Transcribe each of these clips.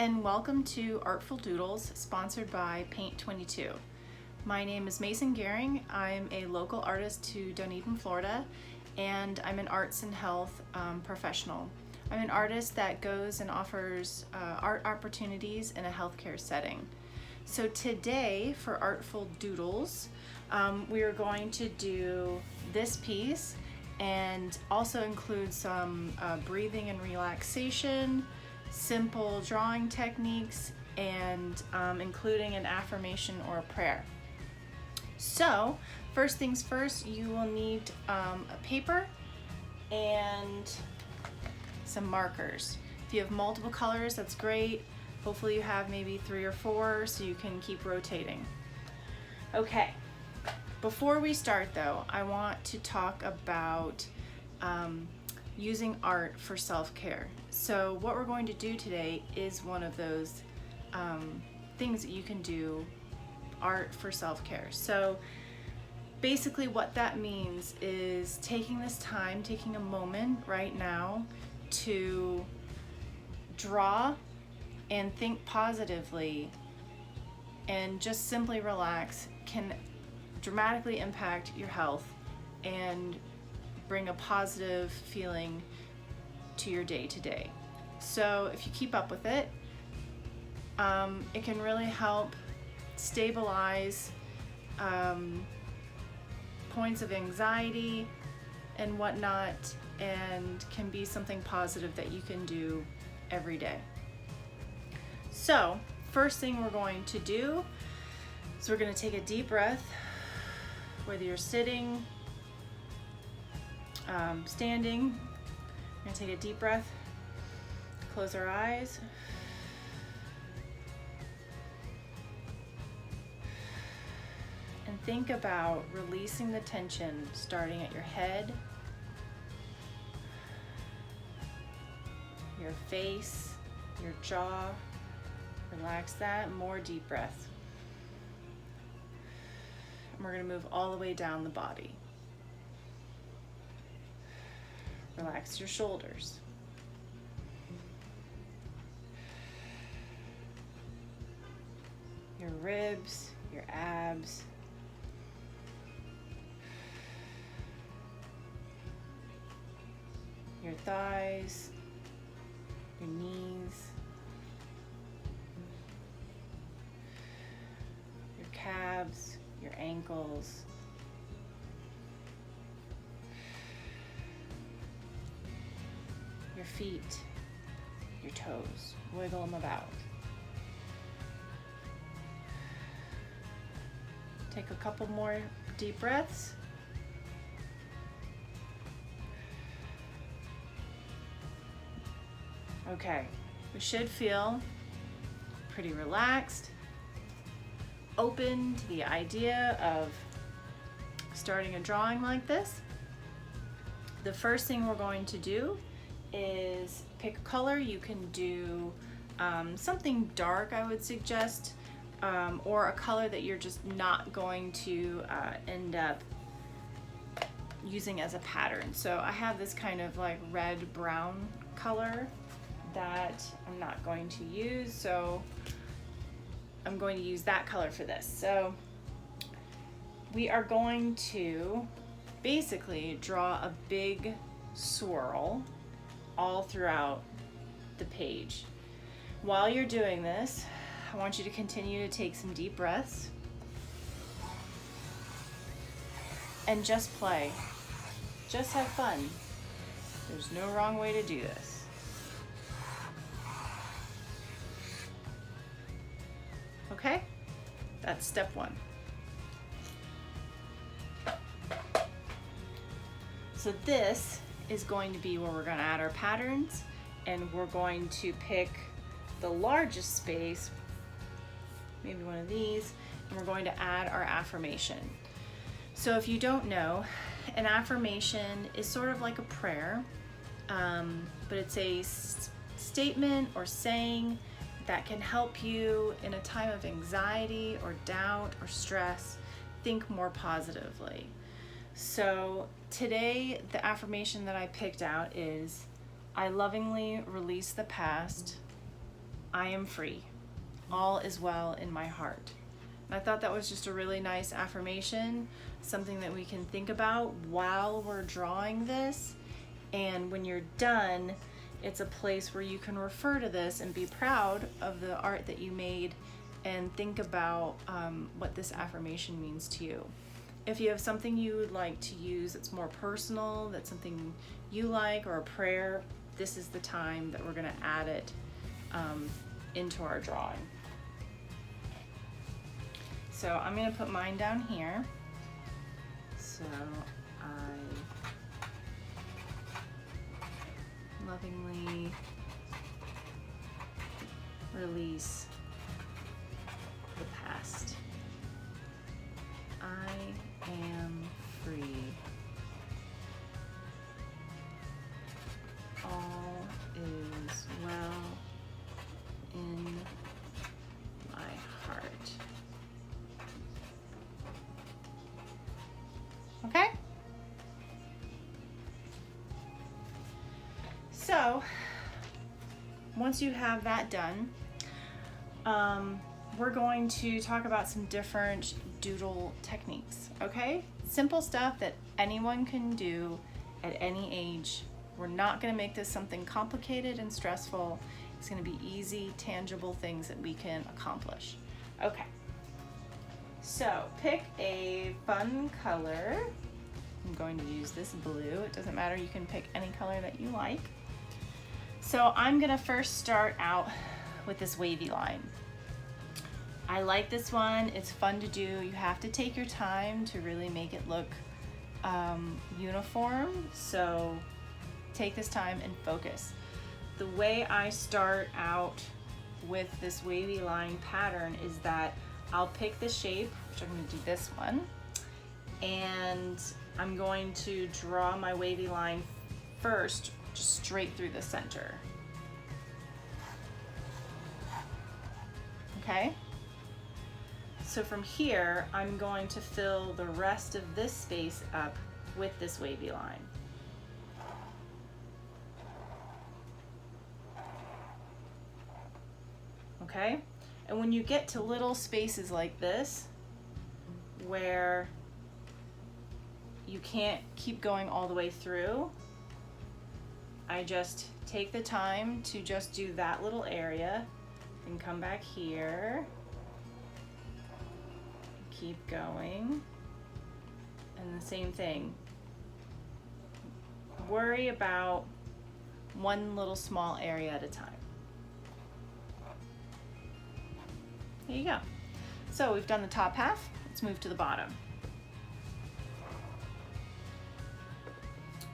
and welcome to Artful Doodles, sponsored by Paint 22. My name is Mason Gehring. I'm a local artist to Dunedin, Florida, and I'm an arts and health professional. I'm an artist that goes and offers art opportunities in a healthcare setting. So today for Artful Doodles, we are going to do this piece and also include some breathing and relaxation, simple drawing techniques, and including an affirmation or a prayer. So first things first, you will need a paper and some markers. If you have multiple colors, that's great. Hopefully you have maybe 3 or 4 so you can keep rotating. Okay, before we start though, I want to talk about using art for self-care. So what we're going to do today is one of those things that you can do, art for self-care. So basically what that means is taking this time, taking a moment right now to draw and think positively and just simply relax can dramatically impact your health and bring a positive feeling to your day-to-day. So if you keep up with it, it can really help stabilize points of anxiety and whatnot, and can be something positive that you can do every day. So first thing we're going to do is we're going to take a deep breath, whether you're sitting, standing. We're going to take a deep breath, close our eyes, and think about releasing the tension starting at your head, your face, your jaw. Relax that. More deep breath. And we're going to move all the way down the body. Relax your shoulders. Your ribs, your abs. Your thighs, your knees, your calves, your ankles, your feet, your toes. Wiggle them about. Take a couple more deep breaths. Okay, we should feel pretty relaxed, open to the idea of starting a drawing like this. The first thing we're going to do is pick a color. You can do something dark, I would suggest, or a color that you're just not going to end up using as a pattern. So I have this kind of like red-brown color that I'm not going to use, so I'm going to use that color for this. So we are going to basically draw a big swirl all throughout the page. While you're doing this, I want you to continue to take some deep breaths and just play. Just have fun. There's no wrong way to do this. Okay, that's step 1. So this is going to be where we're going to add our patterns, and we're going to pick the largest space, maybe one of these, and we're going to add our affirmation. So if you don't know, an affirmation is sort of like a prayer, but it's a statement or saying that can help you in a time of anxiety or doubt or stress think more positively. So today the affirmation that I picked out is, I lovingly release the past, I am free. All is well in my heart. And I thought that was just a really nice affirmation, something that we can think about while we're drawing this. And when you're done, it's a place where you can refer to this and be proud of the art that you made and think about what this affirmation means to you. If you have something you would like to use that's more personal, that's something you like, or a prayer, this is the time that we're going to add it into our drawing. So I'm going to put mine down here. So I lovingly release the past. I am free. All is well in my heart. Okay? So, once you have that done, we're going to talk about some different doodle techniques, okay? Simple stuff that anyone can do at any age. We're not gonna make this something complicated and stressful. It's gonna be easy, tangible things that we can accomplish. Okay, so pick a fun color. I'm going to use this blue. It doesn't matter, you can pick any color that you like. So I'm gonna first start out with this wavy line. I like this one, it's fun to do. You have to take your time to really make it look uniform, so take this time and focus. The way I start out with this wavy line pattern is that I'll pick the shape, which I'm going to do this one, and I'm going to draw my wavy line first, just straight through the center. Okay? So from here, I'm going to fill the rest of this space up with this wavy line. Okay? And when you get to little spaces like this, where you can't keep going all the way through, I just take the time to just do that little area and come back here. Keep going, and the same thing. Worry about one little small area at a time. There you go. So we've done the top half, let's move to the bottom.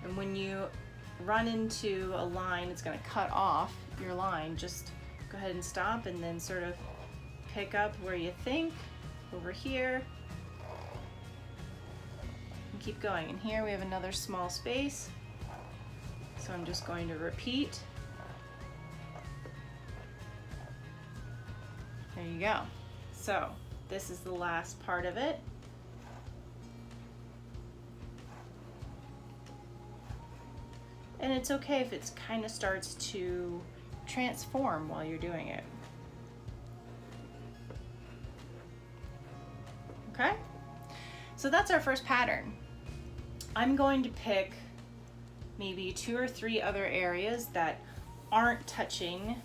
And when you run into a line, it's going to cut off your line. Just go ahead and stop and then sort of pick up where you think. Over here, and keep going. And here we have another small space, so I'm just going to repeat. There you go. So this is the last part of it. And it's okay if it kind of starts to transform while you're doing it. Okay, so that's our first pattern. I'm going to pick maybe 2 or 3 other areas that aren't touching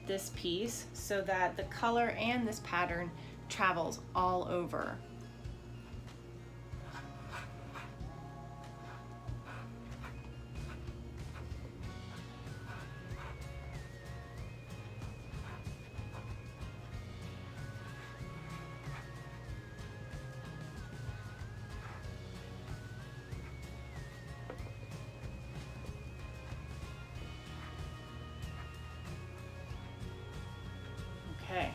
this piece so that the color and this pattern travels all over. Okay,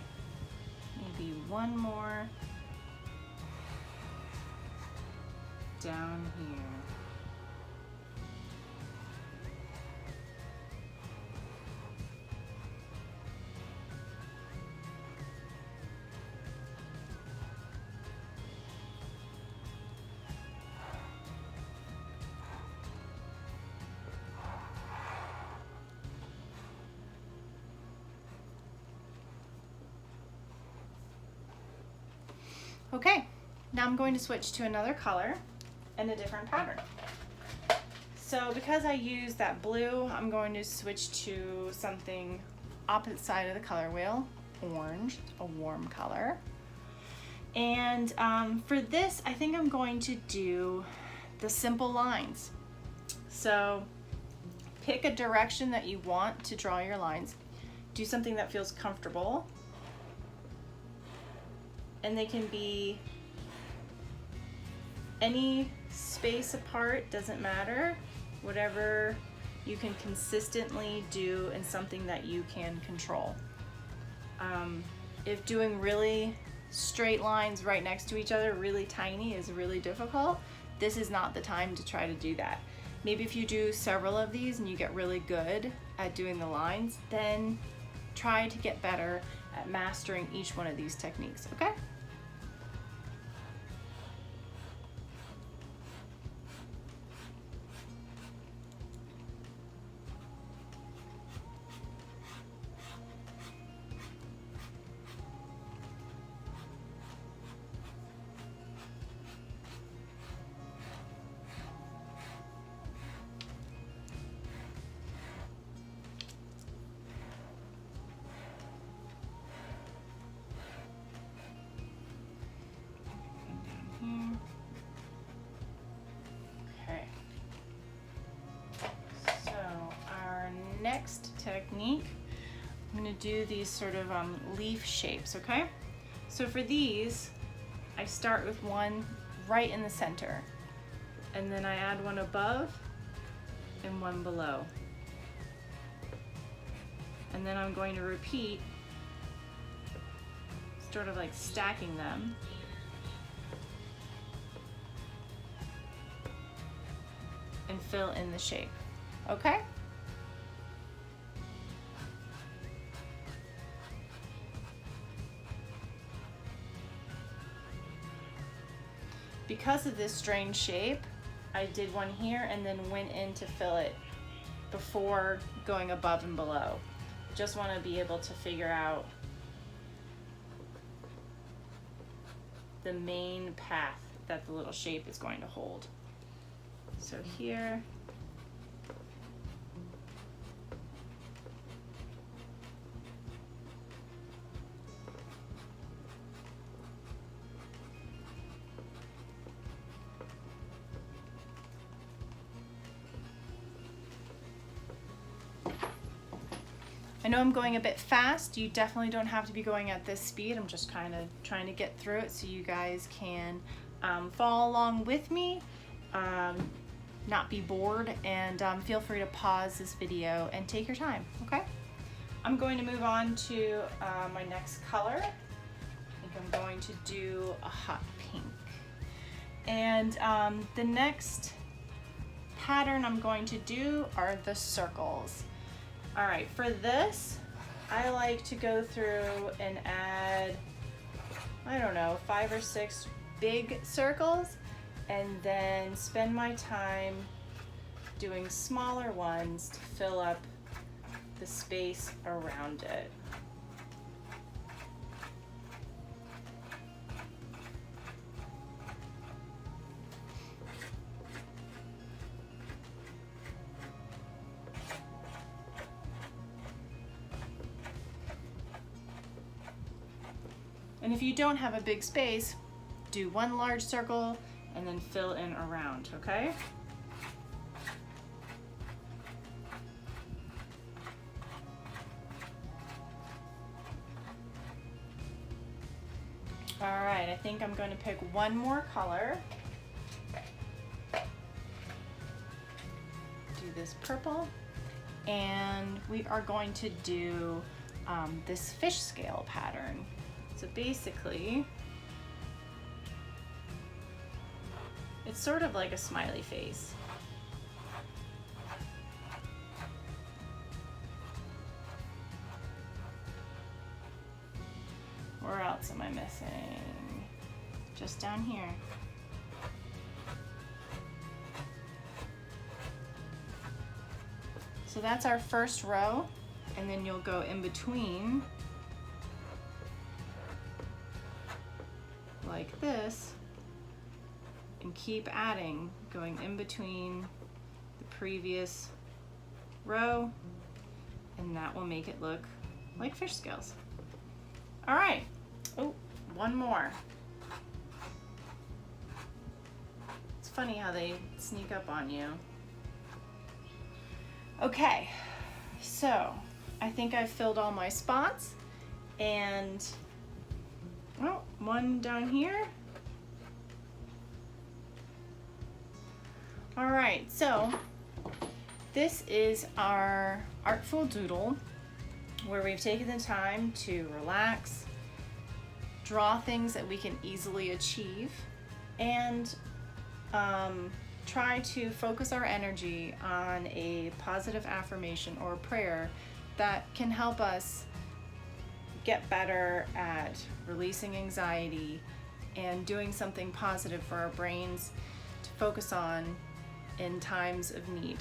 maybe one more down here. Okay, now I'm going to switch to another color and a different pattern. So because I used that blue, I'm going to switch to something opposite side of the color wheel, orange, a warm color. And for this, I think I'm going to do the simple lines. So pick a direction that you want to draw your lines. Do something that feels comfortable. And they can be any space apart, doesn't matter. Whatever you can consistently do and something that you can control. If doing really straight lines right next to each other, really tiny, is really difficult, this is not the time to try to do that. Maybe if you do several of these and you get really good at doing the lines, then try to get better at mastering each one of these techniques, okay? Next technique, I'm going to do these sort of leaf shapes, okay? So for these, I start with one right in the center, and then I add one above and one below. And then I'm going to repeat, sort of like stacking them. And fill in the shape, okay? Because of this strange shape, I did one here and then went in to fill it before going above and below. Just want to be able to figure out the main path that the little shape is going to hold. So here, I know I'm going a bit fast. You definitely don't have to be going at this speed. I'm just kind of trying to get through it so you guys can follow along with me, not be bored, and feel free to pause this video and take your time, okay? I'm going to move on to my next color. I think I'm going to do a hot pink. And the next pattern I'm going to do are the circles. All right, for this, I like to go through and add, I don't know, 5 or 6 big circles, and then spend my time doing smaller ones to fill up the space around it. And if you don't have a big space, do one large circle and then fill in around, okay? All right, I think I'm going to pick one more color. Do this purple, and we are going to do this fish scale pattern. So basically, it's sort of like a smiley face. Where else am I missing? Just down here. So that's our first row, and then you'll go in between like this and keep adding, going in between the previous row, and that will make it look like fish scales. All right, oh, one more. It's funny how they sneak up on you. Okay, so I think I've filled all my spots, and oh, one down here. All right, so this is our Artful Doodle, where we've taken the time to relax, draw things that we can easily achieve, and try to focus our energy on a positive affirmation or prayer that can help us get better at releasing anxiety and doing something positive for our brains to focus on in times of need.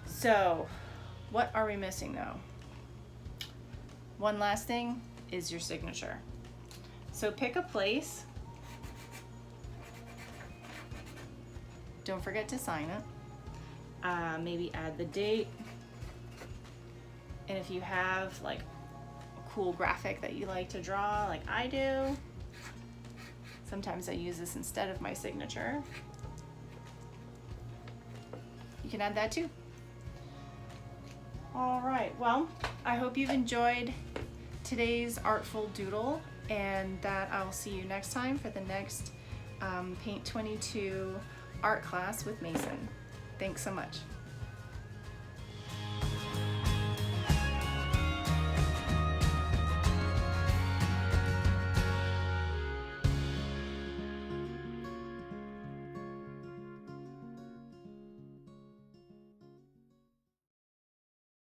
So, what are we missing though? One last thing is your signature. So pick a place. Don't forget to sign it. Maybe add the date. And if you have like a cool graphic that you like to draw, like I do, sometimes I use this instead of my signature. You can add that too. All right, well, I hope you've enjoyed today's Artful Doodle, and that I'll see you next time for the next Paint 22 art class with Mason. Thanks so much.